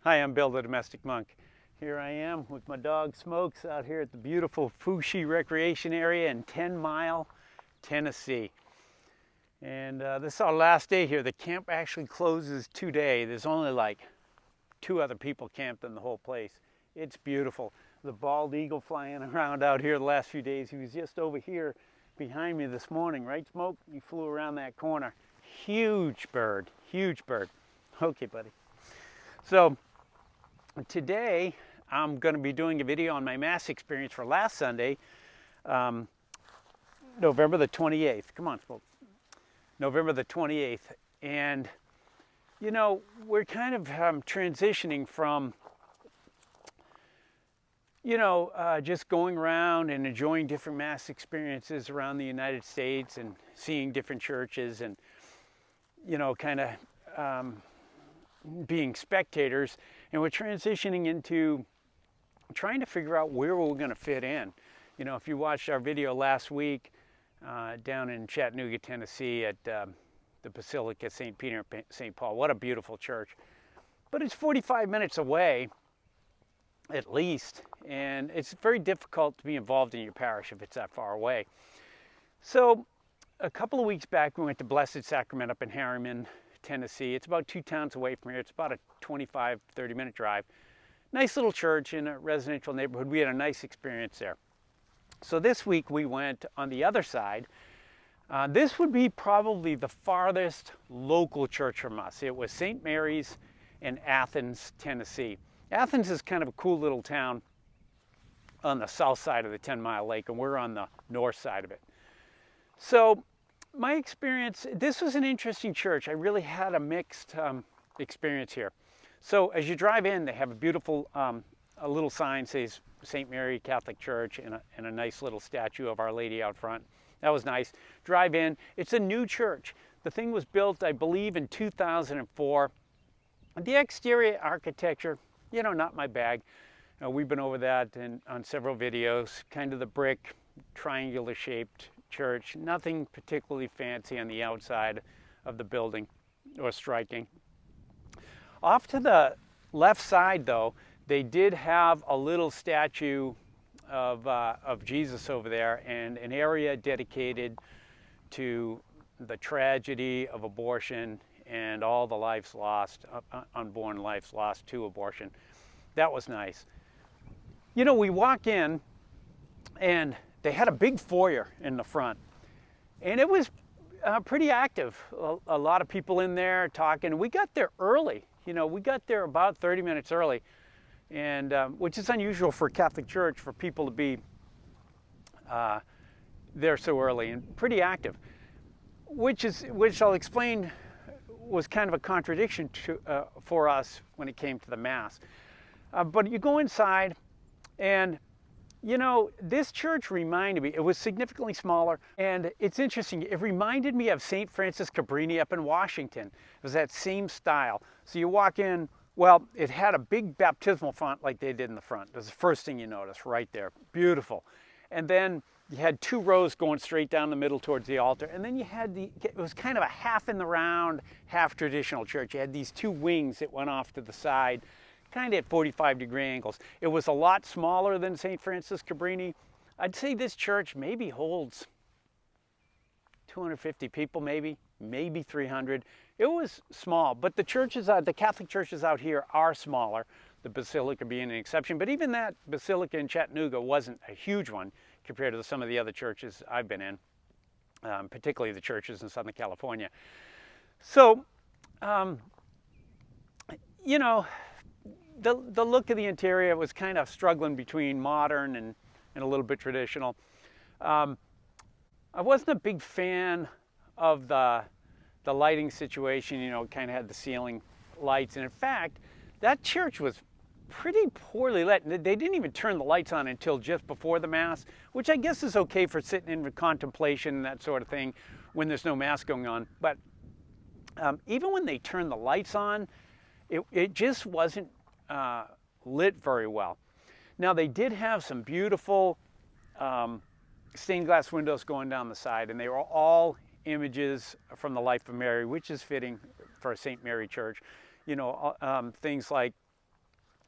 Hi, I'm Bill the Domestic Monk. Here I am with my dog Smokes out here at the beautiful Fushi Recreation Area in 10 Mile, Tennessee. And this is our last day here. The camp actually closes today. There's only like 2 other people camped in the whole place. It's beautiful. The bald eagle flying around out here the last few days. He was just over here behind me this morning, right, Smoke? He flew around that corner. Huge bird, huge bird. Okay, buddy. So today I'm going to be doing a video on my Mass experience for last Sunday, November the 28th. Come on, Smoke. November the 28th. And, you know, we're kind of transitioning from, just going around and enjoying different Mass experiences around the United States and seeing different churches and, kind of being spectators, and we're transitioning into trying to figure out where we're going to fit in. If you watched our video last week down in Chattanooga, Tennessee at the Basilica St. Peter and St. Paul, what a beautiful church. But it's 45 minutes away at least, and it's very difficult to be involved in your parish if it's that far away. So a couple of weeks back we went to Blessed Sacrament up in Harriman, Tennessee. It's about 2 towns away from here. It's about a 25, 30-minute drive. Nice little church in a residential neighborhood. We had a nice experience there. So this week we went on the other side. This would be probably the farthest local church from us. It was St. Mary's in Athens, Tennessee. Athens is kind of a cool little town on the south side of the 10-mile lake, and we're on the north side of it. So my experience, this was an interesting church. I really had a mixed experience here. So as you drive in, they have a beautiful, a little sign says St. Mary Catholic Church and a nice little statue of Our Lady out front. That was nice. Drive in. It's a new church. The thing was built, I believe, in 2004. The exterior architecture, not my bag. We've been over that on several videos. Kind of the brick, triangular shaped church. Nothing particularly fancy on the outside of the building or striking. Off to the left side, though, they did have a little statue of Jesus over there, and an area dedicated to the tragedy of abortion and all the lives lost, unborn lives lost to abortion. That was nice. We walk in, and they had a big foyer in the front, and it was pretty active. A lot of people in there talking. We got there early. We got there about 30 minutes early, and which is unusual for a Catholic church for people to be there so early, and pretty active. Which I'll explain was kind of a contradiction for us when it came to the Mass. But you go inside, and this church reminded me, it was significantly smaller, and it's interesting, it reminded me of St. Francis Cabrini up in Washington. It was that same style. So you walk in, well, it had a big baptismal font like they did in the front. That's the first thing you notice right there. Beautiful. And then you had 2 rows going straight down the middle towards the altar, and then you had it was kind of a half in the round, half traditional church. You had these 2 wings that went off to the side, kind of at 45-degree angles. It was a lot smaller than St. Francis Cabrini. I'd say this church maybe holds 250 people, maybe 300. It was small, but the Catholic churches out here are smaller, the Basilica being an exception. But even that Basilica in Chattanooga wasn't a huge one compared to some of the other churches I've been in, particularly the churches in Southern California. So, the look of the interior was kind of struggling between modern and a little bit traditional. I wasn't a big fan of the lighting situation. It kind of had the ceiling lights, and in fact, that church was pretty poorly lit. They didn't even turn the lights on until just before the Mass, which I guess is okay for sitting in contemplation and that sort of thing when there's no Mass going on. But even when they turned the lights on, it just wasn't lit very well. Now, they did have some beautiful stained glass windows going down the side, and they were all images from the life of Mary, which is fitting for a St. Mary church. Things like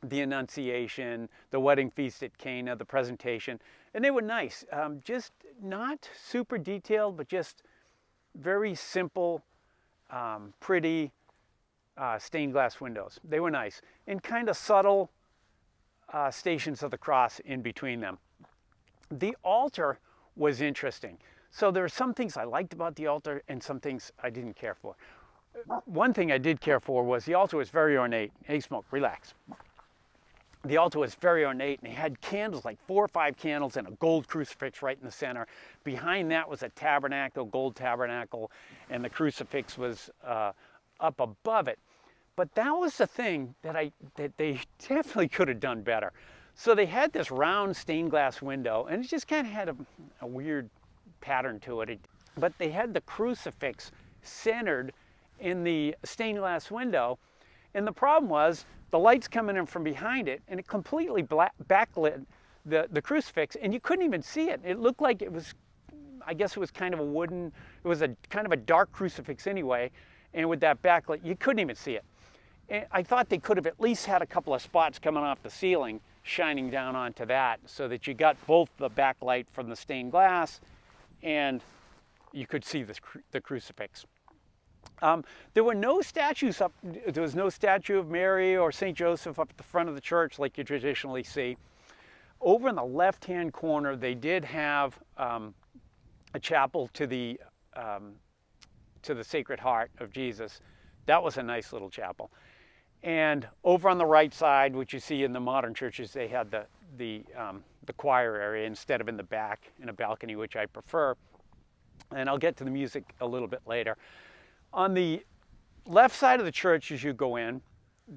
the Annunciation, the wedding feast at Cana, the presentation, and they were nice. Just not super detailed, but just very simple, pretty stained glass windows. They were nice, and kind of subtle stations of the cross in between them. The altar was interesting. So there are some things I liked about the altar and some things I didn't care for. One thing I did care for was the altar was very ornate. Hey, Smoke, relax. The altar was very ornate, and they had candles, like 4 or 5 candles, and a gold crucifix right in the center. Behind that was a tabernacle, gold tabernacle, and the crucifix was up above it. But that was the thing that they definitely could have done better. So they had this round stained glass window, and it just kind of had a weird pattern to it. But they had the crucifix centered in the stained glass window, and the problem was the light's coming in from behind it, and it completely backlit the crucifix, and you couldn't even see it. It looked like it was, I guess it was kind of a wooden, it was a kind of a dark crucifix anyway, and with that backlit, you couldn't even see it. And I thought they could have at least had a couple of spots coming off the ceiling shining down onto that so that you got both the backlight from the stained glass and you could see the crucifix. There were no statues up. There was no statue of Mary or St. Joseph up at the front of the church like you traditionally see. Over in the left-hand corner, they did have a chapel to the Sacred Heart of Jesus. That was a nice little chapel. And over on the right side, which you see in the modern churches, they had the choir area instead of in the back in a balcony, which I prefer. And I'll get to the music a little bit later. On the left side of the church as you go in,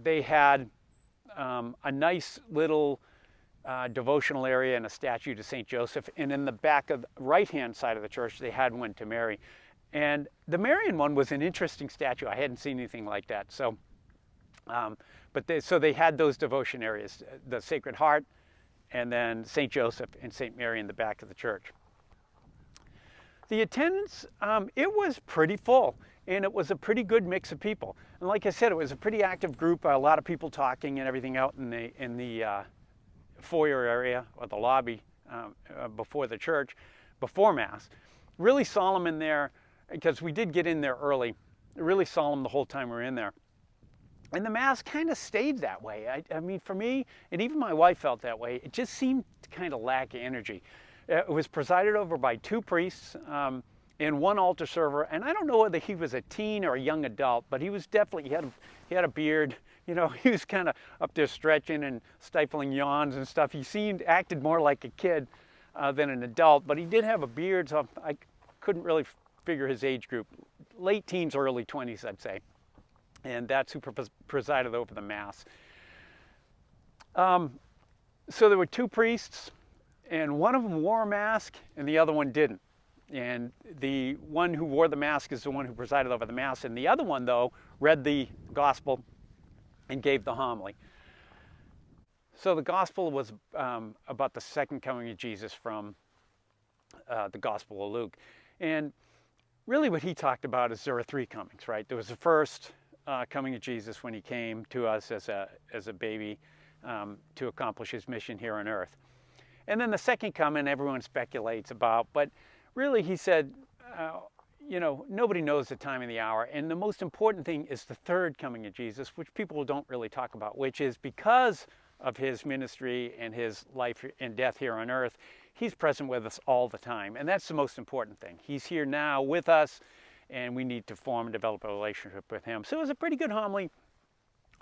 they had a nice little devotional area and a statue to St. Joseph. And in the back of the right-hand side of the church, they had one to Mary. And the Marian one was an interesting statue. I hadn't seen anything like that. So, so they had those devotion areas, the Sacred Heart, and then St. Joseph and St. Mary in the back of the church. The attendance, it was pretty full, and it was a pretty good mix of people. And like I said, it was a pretty active group, a lot of people talking and everything out in the foyer area or the lobby before the church, before Mass. Really solemn in there, because we did get in there early, really solemn the whole time we were in there. And the Mass kind of stayed that way. I mean, for me, and even my wife felt that way, it just seemed to kind of lack energy. It was presided over by 2 priests and 1 altar server, and I don't know whether he was a teen or a young adult, but he was definitely, he had a beard, you know, he was kind of up there stretching and stifling yawns and stuff. He acted more like a kid than an adult, but he did have a beard, so I couldn't really figure his age group. Late teens, early 20s, I'd say. And that's who presided over the Mass. So there were 2 priests, and one of them wore a mask and the other one didn't. And the one who wore the mask is the one who presided over the Mass, and the other one, though, read the gospel and gave the homily. So the gospel was about the second coming of Jesus from the Gospel of Luke. And really what he talked about is there are 3 comings, right? There was the first coming of Jesus when he came to us as a baby to accomplish his mission here on earth. And then the second coming everyone speculates about, but really he said, you know, nobody knows the time and the hour. And the most important thing is the third coming of Jesus, which people don't really talk about, which is because of his ministry and his life and death here on earth, he's present with us all the time. And that's the most important thing. He's here now with us, and we need to form and develop a relationship with him. So it was a pretty good homily,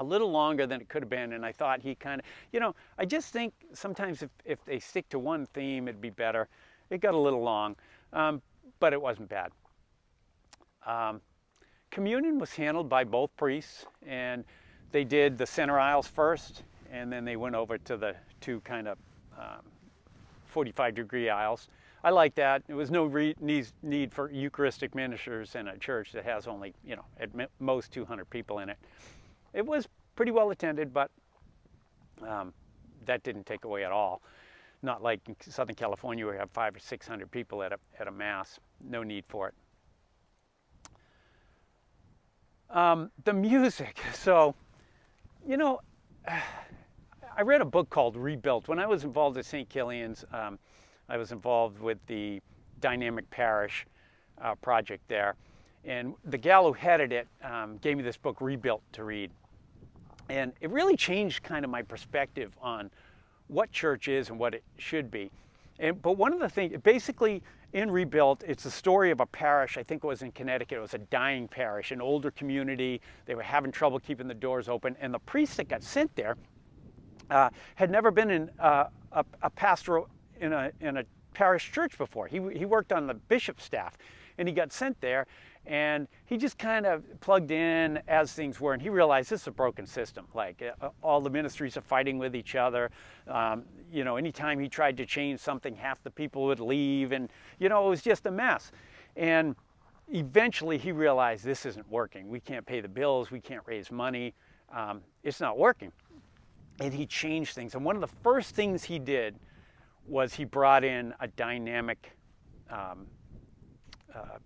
a little longer than it could have been, and I thought he kind of, you know, I just think sometimes if they stick to one theme, it'd be better. It got a little long, but it wasn't bad. Communion was handled by both priests, and they did the center aisles first, and then they went over to the 2 kind of 45-degree aisles. I like that. There was no need for Eucharistic ministers in a church that has only, you know, at most 200 people in it. It was pretty well attended, but that didn't take away at all. Not like in Southern California where you have 500 or 600 people at a Mass. No need for it. The music. So, you know, I read a book called Rebuilt. When I was involved at St. Killian's, I was involved with the Dynamic Parish project there. And the gal who headed it gave me this book, Rebuilt, to read. And it really changed kind of my perspective on what church is and what it should be. But one of the things, basically in Rebuilt, it's the story of a parish. I think it was in Connecticut. It was a dying parish, an older community. They were having trouble keeping the doors open. And the priest that got sent there had never been in a pastoral in a parish church before. He worked on the bishop's staff, and he got sent there, and he just kind of plugged in as things were, and he realized this is a broken system. Like all the ministries are fighting with each other. You know, anytime he tried to change something, half the people would leave, and you know, it was just a mess. And eventually he realized this isn't working. We can't pay the bills. We can't raise money. It's not working. And he changed things. And one of the first things he did was he brought in a dynamic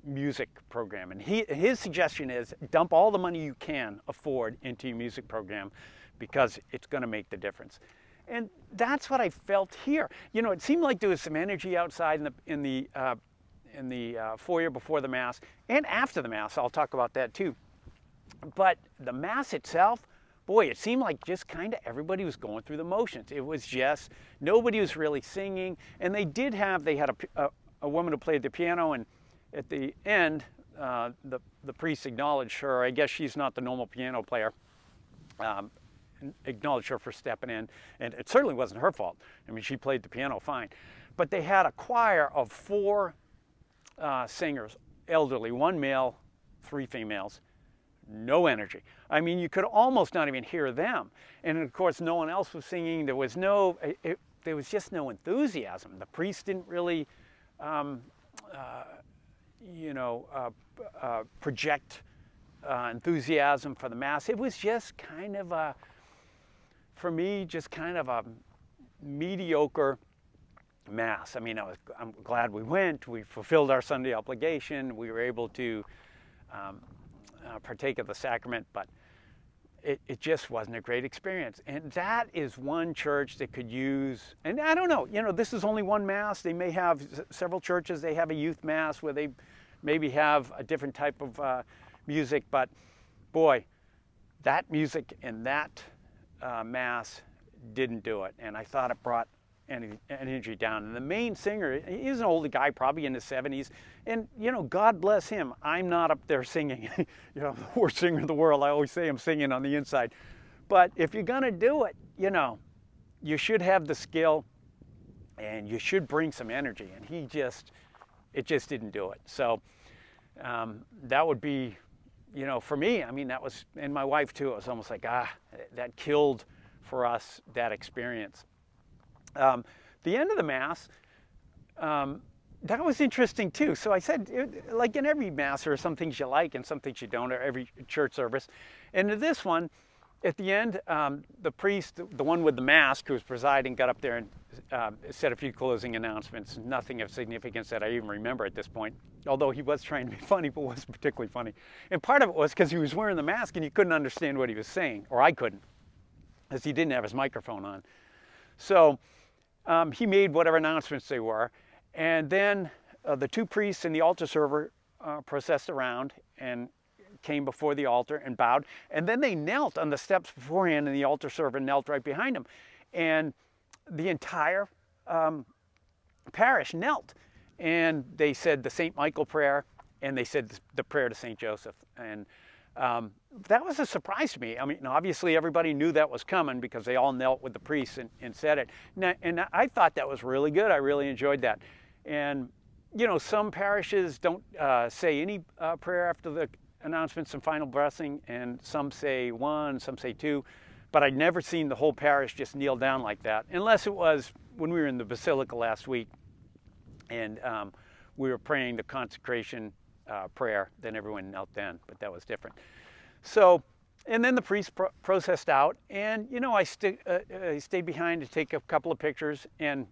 music program. And his suggestion is dump all the money you can afford into your music program because it's going to make the difference. And that's what I felt here. You know, it seemed like there was some energy outside in the foyer before the Mass and after the Mass. I'll talk about that too. But the Mass itself, boy, it seemed like just kind of everybody was going through the motions. It was just, nobody was really singing. And they had a woman who played the piano, and at the end, the priest acknowledged her. I guess she's not the normal piano player. Acknowledged her for stepping in, and it certainly wasn't her fault. I mean, she played the piano fine. But they had a choir of 4 singers, elderly, 1 male, 3 females. No energy. I mean, you could almost not even hear them. And of course, no one else was singing. There was just no enthusiasm. The priest didn't really, project enthusiasm for the Mass. It was just kind of for me, just kind of a mediocre Mass. I mean, I'm glad we went. We fulfilled our Sunday obligation. We were able to partake of the sacrament, but it just wasn't a great experience. And that is one church that could use, and I don't know, you know, this is only one Mass. They may have several churches. They have a youth Mass where they maybe have a different type of music, but boy, that music in that Mass didn't do it. And I thought it brought energy down. And the main singer, he's an older guy, probably in his 70s. And, you know, God bless him. I'm not up there singing, you know, the worst singer in the world. I always say I'm singing on the inside. But if you're going to do it, you know, you should have the skill and you should bring some energy. And it just didn't do it. So that would be, you know, for me, I mean, that was, and my wife too, it was almost like, that killed for us that experience. The end of the Mass, that was interesting too. So I said, like in every Mass, there are some things you like and some things you don't, or every church service. And in this one, at the end, the priest, the one with the mask who was presiding, got up there and said a few closing announcements. Nothing of significance that I even remember at this point, although he was trying to be funny, but wasn't particularly funny. And part of it was because he was wearing the mask and you couldn't understand what he was saying, or I couldn't, because he didn't have his microphone on. So he made whatever announcements they were, and then the 2 priests and the altar server processed around and came before the altar and bowed, and then they knelt on the steps beforehand, and the altar server knelt right behind them, and the entire parish knelt, and they said the St. Michael prayer, and they said the prayer to St. Joseph, and that was a surprise to me. I mean, obviously everybody knew that was coming because they all knelt with the priests and said it. And I thought that was really good. I really enjoyed that. And, you know, some parishes don't say any prayer after the announcements and final blessing, and some say 1, some say 2. But I'd never seen the whole parish just kneel down like that, unless it was when we were in the Basilica last week and we were praying the consecration prayer, then everyone knelt then, but that was different. So, and then the priest processed out, and you know, I stayed behind to take a couple of pictures, and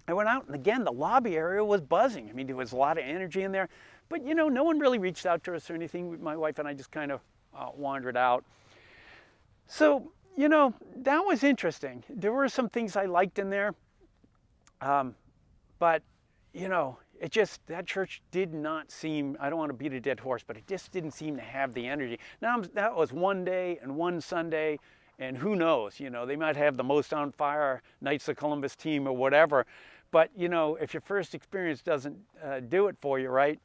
I went out, and again, the lobby area was buzzing. I mean, there was a lot of energy in there, but you know, no one really reached out to us or anything. My wife and I just kind of wandered out. So, you know, that was interesting. There were some things I liked in there, but you know, it just, that church did not seem, I don't want to beat a dead horse, but it just didn't seem to have the energy. Now, that was one day and one Sunday, and who knows, you know, they might have the most on fire Knights of Columbus team or whatever. But, you know, if your first experience doesn't do it for you, right?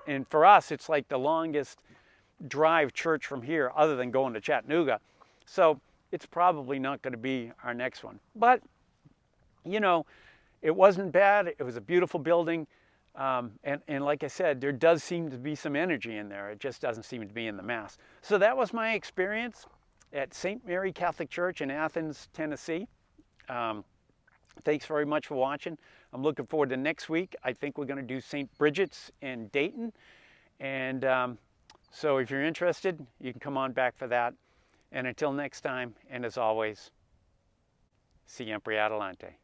And for us, it's like the longest drive church from here other than going to Chattanooga. So it's probably not going to be our next one. But, you know, it wasn't bad. It was a beautiful building. And like I said, there does seem to be some energy in there. It just doesn't seem to be in the mass. So that was my experience at St. Mary Catholic Church in Athens, Tennessee. Thanks very much for watching. I'm looking forward to next week. I think we're going to do St. Bridget's in Dayton. And so if you're interested, you can come on back for that. And until next time, and as always, Siempre Adelante.